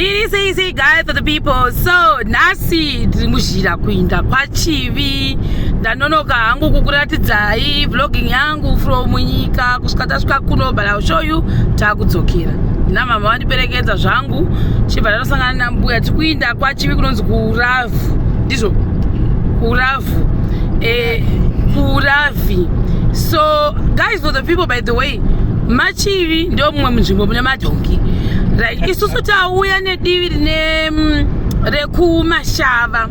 Easy guys for the people. So nasi ndimushira kuinda kwachivi ndanonoka hangu kukuratidzai vlogging yangu from nyika kusvika tasvika kuno, but I'll show you takudzokera. Na mama vandiperekedza zvangu chibva ndanosangana nambuya tikuinda kwachivi kunonzi kuravhu, ndizvo kuravhu, kuravhi. So guys for the people, by the way, machivi ndio mumwe munzvimbo mune madhongi. Right, isusu tauya nedivi rine rekumashava.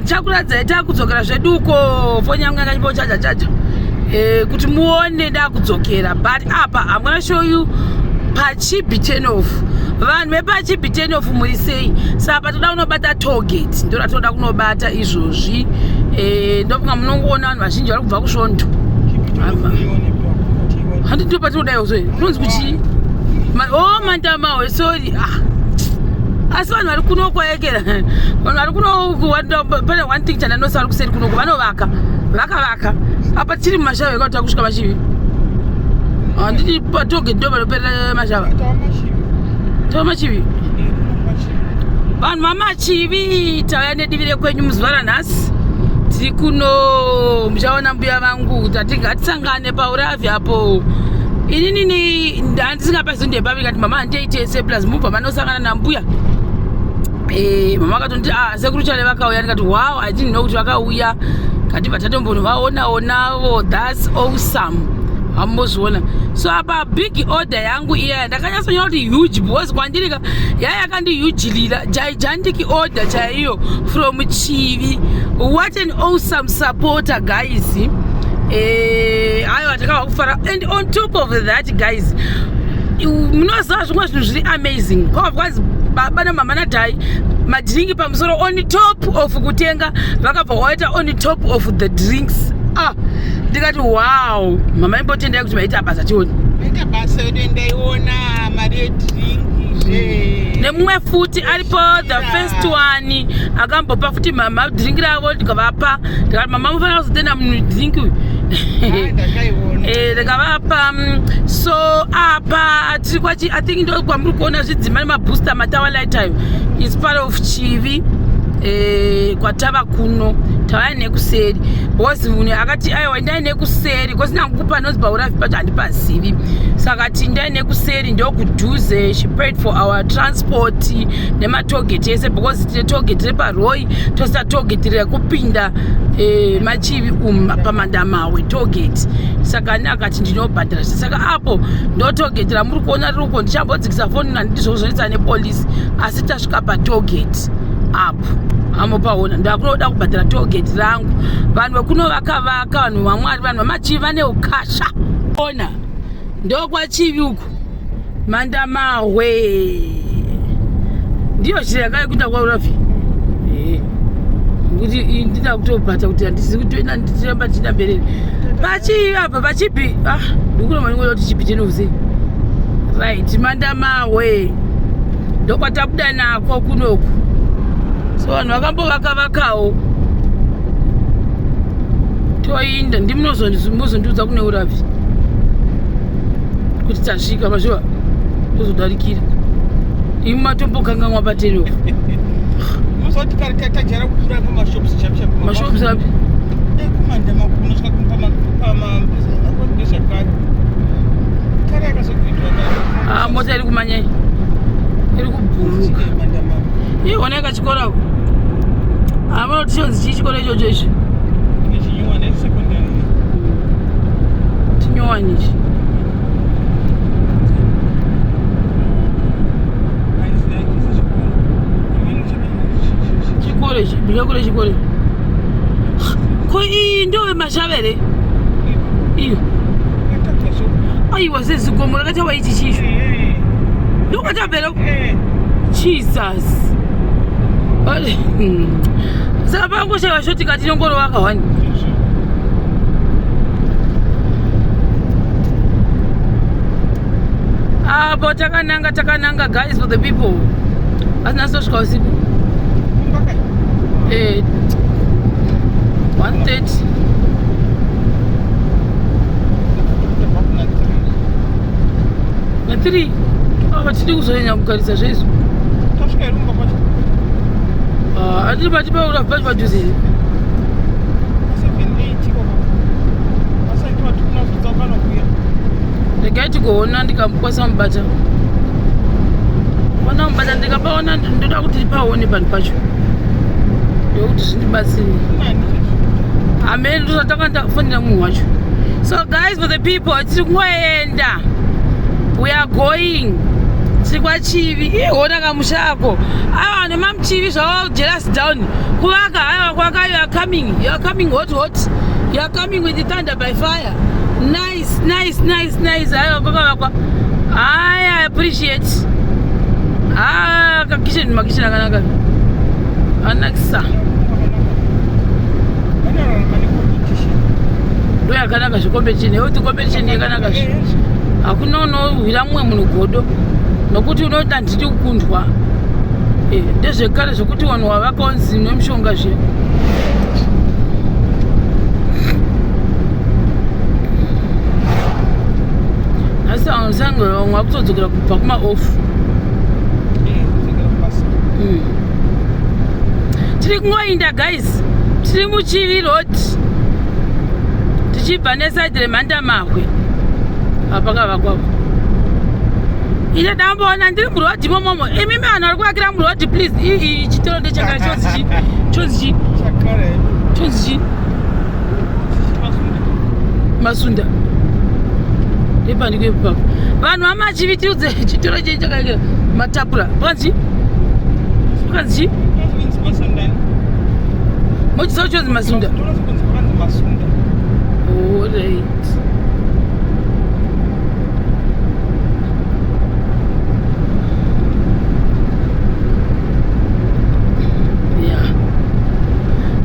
Chakuradza takudzokera zveduko foni yangu yakanyimbo chaja kuti muone ndakudzokera, but apa I'm gonna show you Pachibitenov. Vanhu vePachibitenov muri sei? Saka toda kunobata tollgate, ndora toda kunobata izvozvi. Ndofunga munongoona vanhu vazhinji vari kubva kusvondo. Handiti patinodayo zve kunonzi kuchii? Oh Mandamawe, sorry. Asi vanhu vari kuno kwaekera, vanhu vari kuno pane one thing chandanosa vari kuseri kuno vanovaka apa tiri mumashava yakauta kusvika machivi. Handiti patoge ndo panoperera mashava tava machivi. Vanhu vamachivi tauya nedivi rekwenyu muzuva ranhasi. Tiri kuno muchaona mbuya vangu tatingatisangane pauravhi apo. Inini ndandisingapasi ndepavika kuti mama handieitese plus mubva manosangana nambuya. Mama akatoti sekuru chale vakauya, ndikati wow, I didn't know kuti vakauya. Kati vatatombono vaonaonavo, that's awesome. Hambozviona. So apa big order yangu iya ndakanyasonyora kuti huge, because kwandirika yaya yakandihujilira gigantic order chaiyo from Chivi. What an awesome supporter guys. Aiwa takava kufara, and on top of that guys, munoziva zvimwe zvinhu zviri amazing. Kwavakwazi baba namama nadhai madringi pamusoro on top of kutenga, vakabva vaita on top of the drinks. Ndikati wow, mama imbotendai kuti maita basa chioni. Maita basa yedu ndaiona mari yedringi. Nemumwe futi aripo the first one akambopa futi mama dringi ravo ndikavapa. Ndikati mama mufanira kuzotenda munhu dringi uyu. Ndakavapa. So apa tiri kwachi, I think ndo kwamuri kuona zvidzimai mabooster matawa lifetime is part of Chivi. Kwatava kuno tauya nekuseri, because munhu akati aiwa ndai nekuseri, because nangukupa nozi pauravhi pacho handipazivi. Saka ti ndai nekuseri ndokudhuze. She paid for our transport nematogeti ese, because tine togeti reparoi tosita togeti rekupinda Machivi pamandamawe togeti. Saka nakati ndinobhadhara. Saka apo ndo togeti ramuri kuona riri uko. Ndichambodzikisa foni nandizvozvonetsa nepolisi, asi tasvika patogeti apo amopaona ndakunoda kubhadhara togeti rangu. Vanhu vekuno vakavaka, vanhu vamwari, vanhu vamachivi vane ukasha. Ona ndokwachivi uku Mandamawe ndiyo chiro yakaikuita kwauravhi. Kuti ndina kutobhata kuti handisi kutoenda nditiramba tina mberere pachivi apa pachipi. Ndikuno maningoda kuti Chibitenov right, Mandamawe ndokwatabuda nako kunoku. So vanhu vakambovakavakawo toinda ndimunozondiudza kune uravhi kuti tasvika mashuva tozodarikira. Imi matombokanganwa patenov muzoti kare tajara kupfuura pamashops chapchap. Mashops api? Kumandama kunosvika pamazakare kare akazokuitwa. Mota iri kumanyai iri kubhuruka. Iona yakachikorawo. Avanoti chonzi chii chikora ichocho ichi? Chinyuwani secondary. Chinyuwani ichi. Chikora ichi, ndakura chikora. Ko iyi ndo yemashavere? Iyo. Aiwa sezigomo rakatawa ichi chisho. Ndokatapera. Jesus. Saka pangoshaiwa shoti kati nongoro wakawani. Apo takananga guys for the people. Asina swasvika usiku. 1:30. Na 3. Tiri kuzonya kugarisa zvezvo. Ati batipa ula pachi pajuzi. Ndikaiti kuona ndikamukwasa mubata. Wana mubata ndikapaona ndoda kuti paone panhu pacho. Ndokuti zvindibatsire. Amen ndosataka ndakufanira munhu wacho. So guys, for the people, tiri kungoenda. We are going. Tiri kwaChivi. Ona kamusha ako. Ava nemamuChivi zvavo jealous down. Kuvaka, aiwa kwaka, you are coming. You are coming hot. You are coming with the thunder by fire. Nice. Aiwa kwaka. I appreciate. Kakishen makishen akanaka. Anakisa. Ndo yakanaka zvikompetition. Yeuti competition yakanaka zvo. Hakuna unohwira mumwe munhu godo. Nokuti unoita nditi kukundwa. Ndezvekare zvokuti vanhu wavakaonzi nemushonga zve. Asi sange wakutodzokera kubva kuma-off. Tiri kungoinda guys. Tiri muChivi road. Tichibva nesaidi reMhandamahwe. Apa kavakwapo. Ine ndamboona ndiri murodhi momomo. Imi vanhu vari kuvakira murodhi please. Chitoro ndechakare chonzi chi. Masunda. Ndepandiko ipapo. Vanhu vamaChivi tiudze chitoro chechi chakakira matapura. Panzi chi? Mochisawo chonzi Masunda. All right.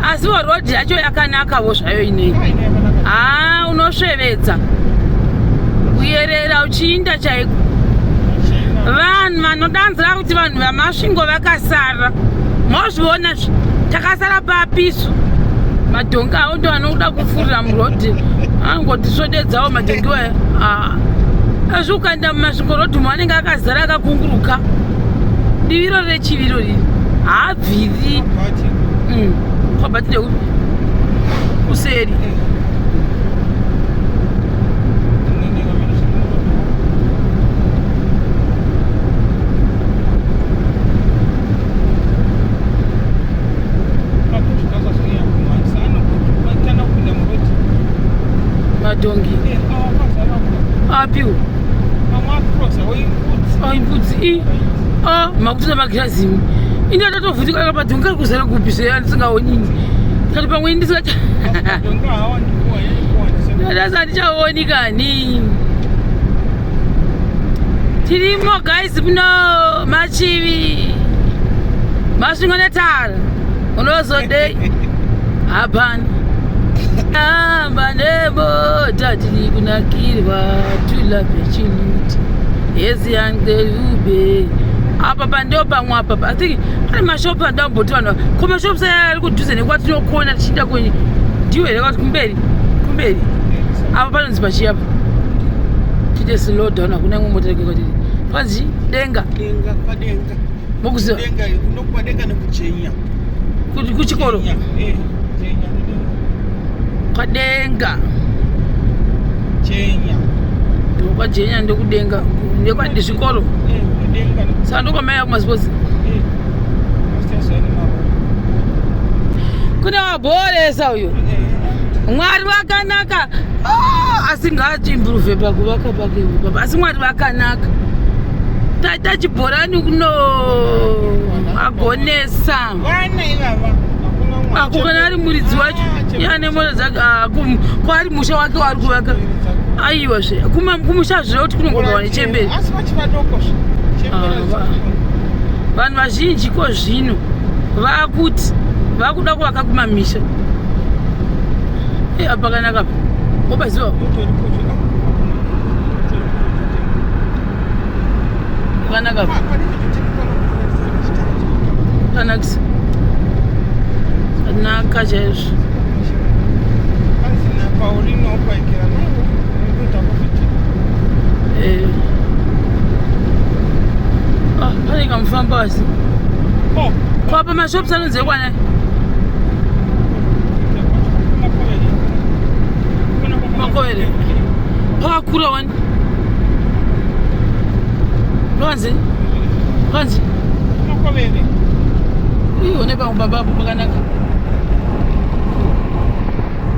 Asi rodhi yacho yakanakawo zvayo inei. Unosvevedza. Kuyerera uchiinda chaiko. Vanhu vanodanzira kuti vanhu vamasvingo vakasara. Mozviona takasara papisu. Madhongi avo ndo anoda kufurira murodhi. Angoti svodedzawo madhongi waya. Asi ukaenda mumasvingo rodhi anenge akazara akakunguruka. Diviro reChivi riri. Habviri. Kwabati ndeu kuseri. Madhongi. Apiwo. Imbudzi. Makuti magirazimu. Ini atatovhutika kapadhongi kari kuzara kupi seandisingaonini. Kati pamwe ndisati ndichaoni kani. Tirimo guys muno maChivi. Masvingo netara. Unozodei. Hapana. Amba nebota tiri kunakirwa tulape chiniti. Yezi yangelube. Apa pandio pamwe apa. I think pane mashopu andamboti vanhu. Ko mashopu ari kudhuze nekwatinokuona tichienda kwenye. Ndiwe here kwati kumberi. Apa panonzi pachiya apa. Tite slow down hakuna imwe mota kwatiri. Panzi denga. Padenga. Mokuziva. Denga kunokupadenga nekuchenya. Kuchikoro. Kwadenga. Chenya. Kwajenya ndokudenga. Ndekwadizvikoro. Saka ndokwamaya kumasipotsi. Kune wabhoresa uyo. Mwari vakanaka. Asi ngaachimburuve pakuvaka pake papa. Asi Mwari vakanaka. Taita chibhorani kuno agonesa. Vana ivava. Kana ari muridzi wacho. Yane mota dzake kwari musha wake wari kuvaka. Aiwa zve. Kumusha zviro kuti kunongova nechemberi. Asi vachivadoko zve. Vanhu vazhinji ko zvino vakuti vakuda kuvaka kumamisha. Apa kanaka. Obaziwa. Kanaka. Kanaka. Naka chaizvo. Paulino opaikira nawo. Pane kamufamba asi. Oh, kwapa mashops anonze kwana Makovere pakura wani Kwanzi Makovere iyo ne ba baba makanaka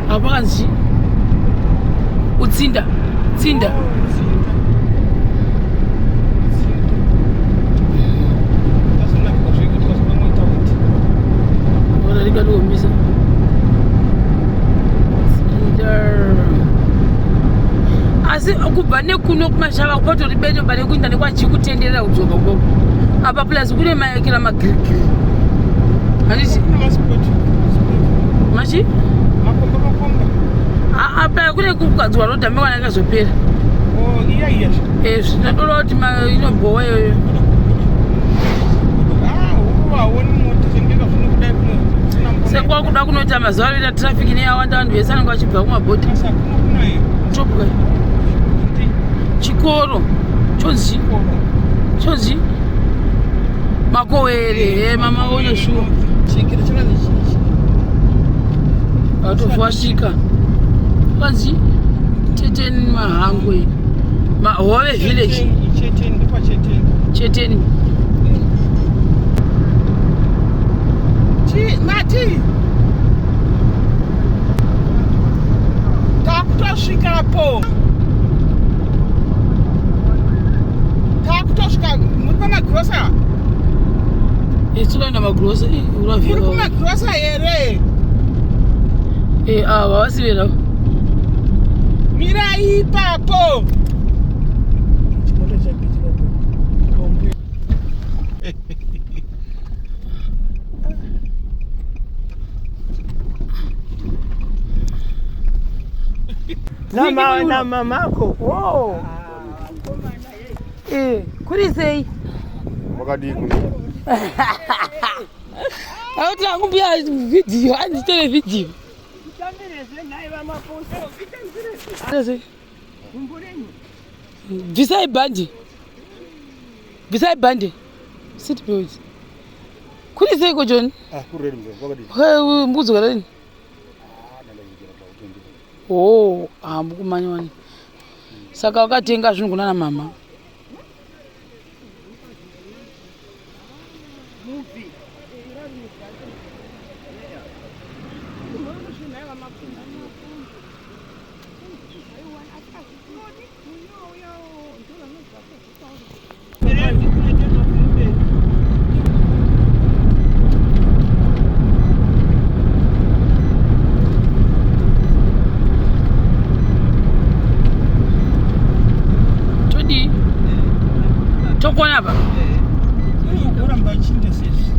abakanzi utsinda asi kubva nekuno kumashava kupato ribeto bane kuinda nekwachikutenderera kudzoka ukoko apa plus kune maekera magirigiri handiti machi apa kune kugadzwa rodhambe kana ikazopera zvinatoda kuti inobhowa iyoyo sekwakuda kunoita mazuva anoita trafiki neyawanda vanhu vese anenge vachibva kumabhodhi topuka chikoro chonzi Makowere mama ona shuwa atofashika kwanzi Cheteni Mahangwe Hove village Cheteni Mati takutosvikapo takutosvika muri pamagirosa tinoenda magirosa uri kumagirosa here ava vasivera mirai ipapo na mamako kuri sei wakadii auti angubia video anditeve video bvisai bhande seatbelt kuri seiko John mbudzi kadani mukumanyani saka wakatenga zvinhu kuna mama tokona pa uramba chinde sesi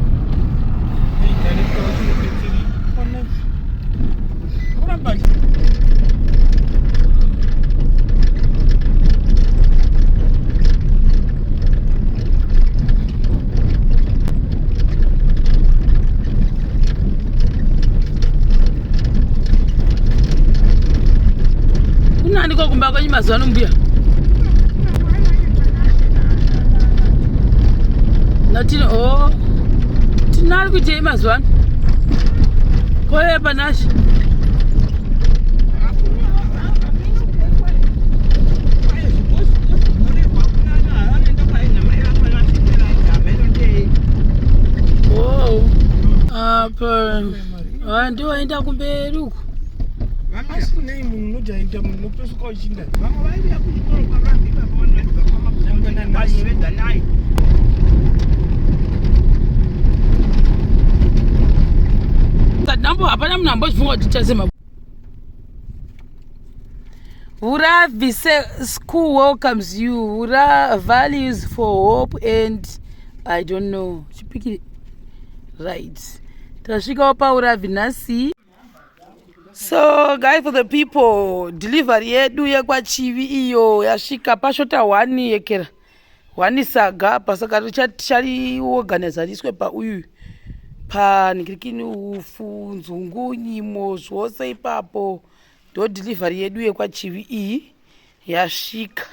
uramba kunandiko kumba kwenye mazuva nombuya natini tinari kuitei mazuva ano koyepa nashi apa ndiwaenda kumberi uko asinei munhu unojaita munhu unopesuka uchinda nambo hapana munhu ambozvifunga kuti tichasema Uravi school welcomes you. Ura values for hope and I don't know. Chipiki right. Tasvika pa Uravi nasi. So guys, for the people, delivery yedu yekwachivi iyo yasvika pashota 1 yekera 1 saga pasaka richari organizariswe pa uyu pa nikirikini ufu nzungu nyimo zvose ipapo ndo delivery yedu yekwachivi iyi yasvika.